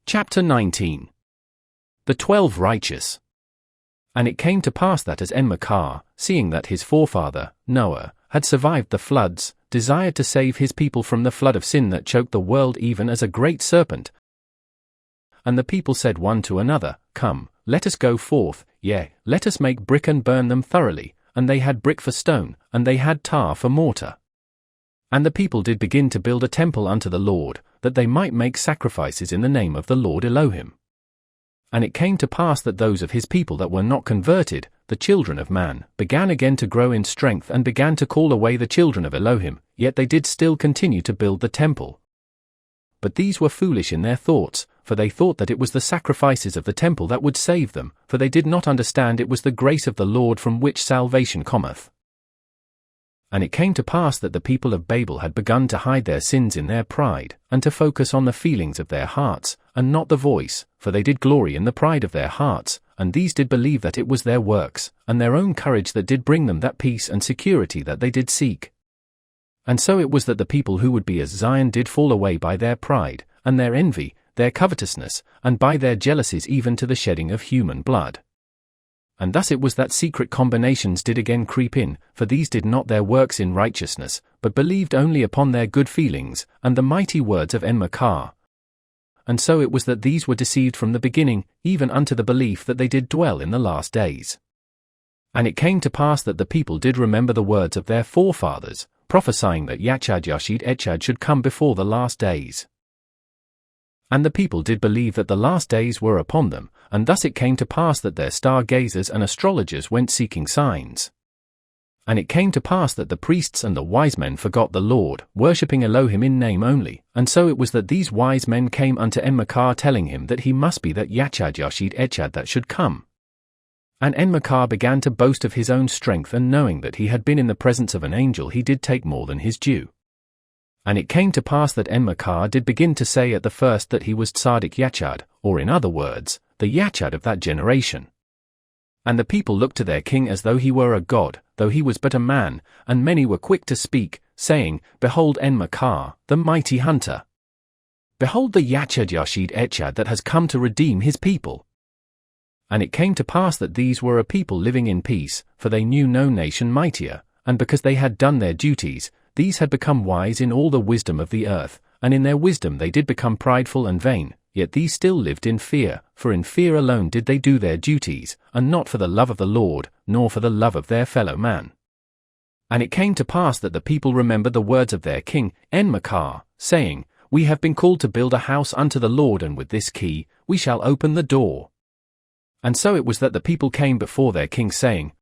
Chapter 19. The 12 Righteous. And it came to pass that as Enmer Kar, seeing that his forefather, Noah, had survived the floods, desired to save his people from the flood of sin that choked the world even as a great serpent. And the people said one to another, Come, let us go forth, yea, let us make brick and burn them thoroughly. And they had brick for stone, and they had tar for mortar. And the people did begin to build a temple unto the Lord, that they might make sacrifices in the name of the Lord Elohim. And it came to pass that those of his people that were not converted, the children of man, began again to grow in strength and began to call away the children of Elohim, yet they did still continue to build the temple. But these were foolish in their thoughts, for they thought that it was the sacrifices of the temple that would save them, for they did not understand it was the grace of the Lord from which salvation cometh. And it came to pass that the people of Babel had begun to hide their sins in their pride, and to focus on the feelings of their hearts, and not the voice, for they did glory in the pride of their hearts, and these did believe that it was their works, and their own courage that did bring them that peace and security that they did seek. And so it was that the people who would be as Zion did fall away by their pride, and their envy, their covetousness, and by their jealousies even to the shedding of human blood. And thus it was that secret combinations did again creep in, for these did not their works in righteousness, but believed only upon their good feelings, and the mighty words of Enmer Kar. And so it was that these were deceived from the beginning, even unto the belief that they did dwell in the last days. And it came to pass that the people did remember the words of their forefathers, prophesying that YHVH should come before the last days. And the people did believe that the last days were upon them, and thus it came to pass that their star-gazers and astrologers went seeking signs. And it came to pass that the priests and the wise men forgot the Lord, worshipping Elohim in name only, and so it was that these wise men came unto Enmer Kar telling him that he must be that YHVH that should come. And Enmer Kar began to boast of his own strength, and knowing that he had been in the presence of an angel he did take more than his due. And it came to pass that Enmer Kar did begin to say at the first that he was Tzaddik Yachad, or in other words, the Yachad of that generation. And the people looked to their king as though he were a god, though he was but a man, and many were quick to speak, saying, Behold Enmer Kar, the mighty hunter. Behold the YHVH that has come to redeem his people. And it came to pass that these were a people living in peace, for they knew no nation mightier, and because they had done their duties, these had become wise in all the wisdom of the earth, and in their wisdom they did become prideful and vain, yet these still lived in fear, for in fear alone did they do their duties, and not for the love of the Lord, nor for the love of their fellow man. And it came to pass that the people remembered the words of their king, Enmer Kar, saying, We have been called to build a house unto the Lord, and with this key we shall open the door. And so it was that the people came before their king, saying,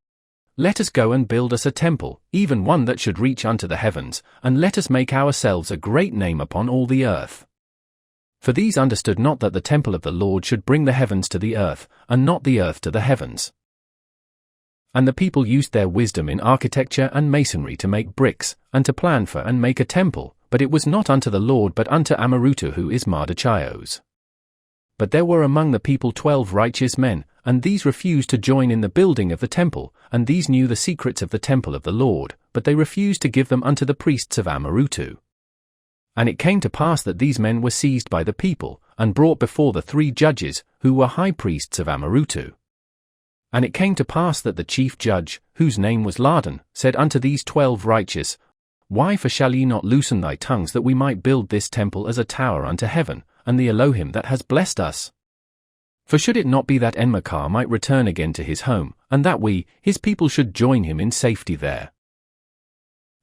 Let us go and build us a temple, even one that should reach unto the heavens, and let us make ourselves a great name upon all the earth. For these understood not that the temple of the Lord should bring the heavens to the earth, and not the earth to the heavens. And the people used their wisdom in architecture and masonry to make bricks, and to plan for and make a temple, but it was not unto the Lord but unto Amarutu, who is Mardochios. But there were among the people 12 righteous men, and these refused to join in the building of the temple, and these knew the secrets of the temple of the Lord, but they refused to give them unto the priests of Amarutu. And it came to pass that these men were seized by the people, and brought before the 3 judges, who were high priests of Amarutu. And it came to pass that the chief judge, whose name was Ladan, said unto these 12 righteous, Why for shall ye not loosen thy tongues that we might build this temple as a tower unto heaven, and the Elohim that has blessed us? For should it not be that Enmer Kar might return again to his home, and that we, his people, should join him in safety there?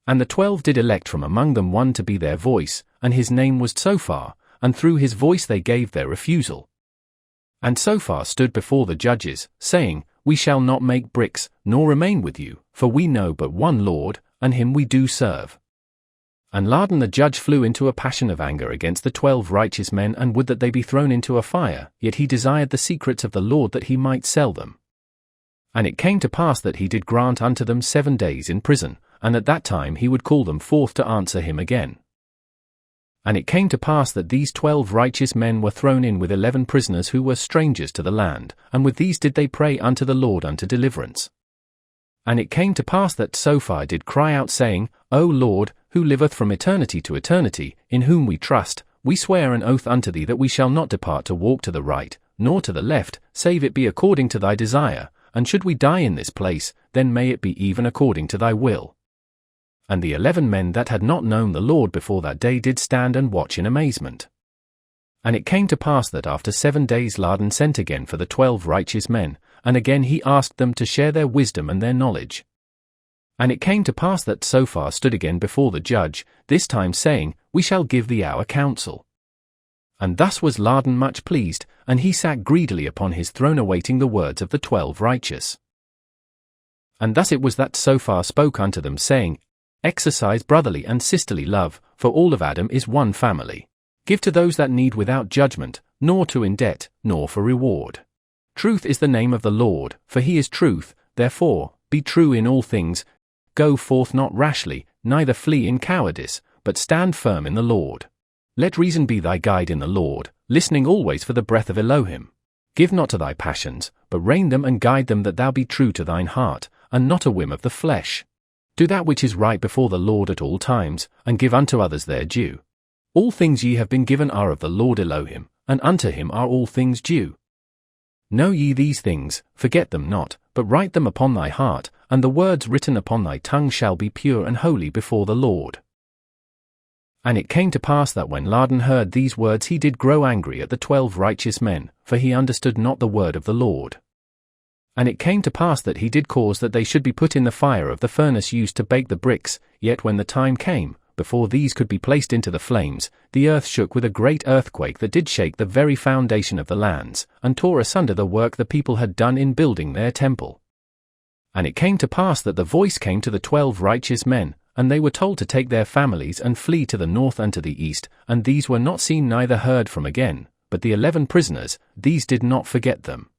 And the 12 did elect from among them one to be their voice, and his name was Sophar, and through his voice they gave their refusal. And Sophar stood before the judges, saying, We shall not make bricks, nor remain with you, for we know but one Lord, and him we do serve. And Ladan the judge flew into a passion of anger against the 12 righteous men, and would that they be thrown into a fire, yet he desired the secrets of the Lord that he might sell them. And it came to pass that he did grant unto them 7 days in prison, and at that time he would call them forth to answer him again. And it came to pass that these 12 righteous men were thrown in with 11 prisoners who were strangers to the land, and with these did they pray unto the Lord unto deliverance. And it came to pass that Sophar did cry out, saying, O Lord, who liveth from eternity to eternity, in whom we trust, We swear an oath unto thee that we shall not depart to walk to the right, nor to the left, save it be according to thy desire, and should we die in this place, then may it be even according to thy will. And the 11 men that had not known the Lord before that day did stand and watch in amazement. And it came to pass that after 7 days Laden sent again for the 12 righteous men, and again he asked them to share their wisdom and their knowledge. And it came to pass that Sophar stood again before the judge, this time saying, We shall give thee our counsel. And thus was Laden much pleased, and he sat greedily upon his throne awaiting the words of the 12 righteous. And thus it was that Sophar spoke unto them, saying, Exercise brotherly and sisterly love, for all of Adam is one family. Give to those that need without judgment, nor to in debt, nor for reward. Truth is the name of the Lord, for he is truth, therefore, be true in all things. Go forth not rashly, neither flee in cowardice, but stand firm in the Lord. Let reason be thy guide in the Lord, listening always for the breath of Elohim. Give not to thy passions, but rein them and guide them that thou be true to thine heart, and not a whim of the flesh. Do that which is right before the Lord at all times, and give unto others their due. All things ye have been given are of the Lord Elohim, and unto him are all things due. Know ye these things, forget them not, but write them upon thy heart, and the words written upon thy tongue shall be pure and holy before the Lord. And it came to pass that when Laden heard these words he did grow angry at the 12 righteous men, for he understood not the word of the Lord. And it came to pass that he did cause that they should be put in the fire of the furnace used to bake the bricks, yet when the time came, before these could be placed into the flames, the earth shook with a great earthquake that did shake the very foundation of the lands, and tore asunder the work the people had done in building their temple. And it came to pass that the voice came to the 12 righteous men, and they were told to take their families and flee to the north and to the east, and these were not seen neither heard from again, but the 11 prisoners, these did not forget them.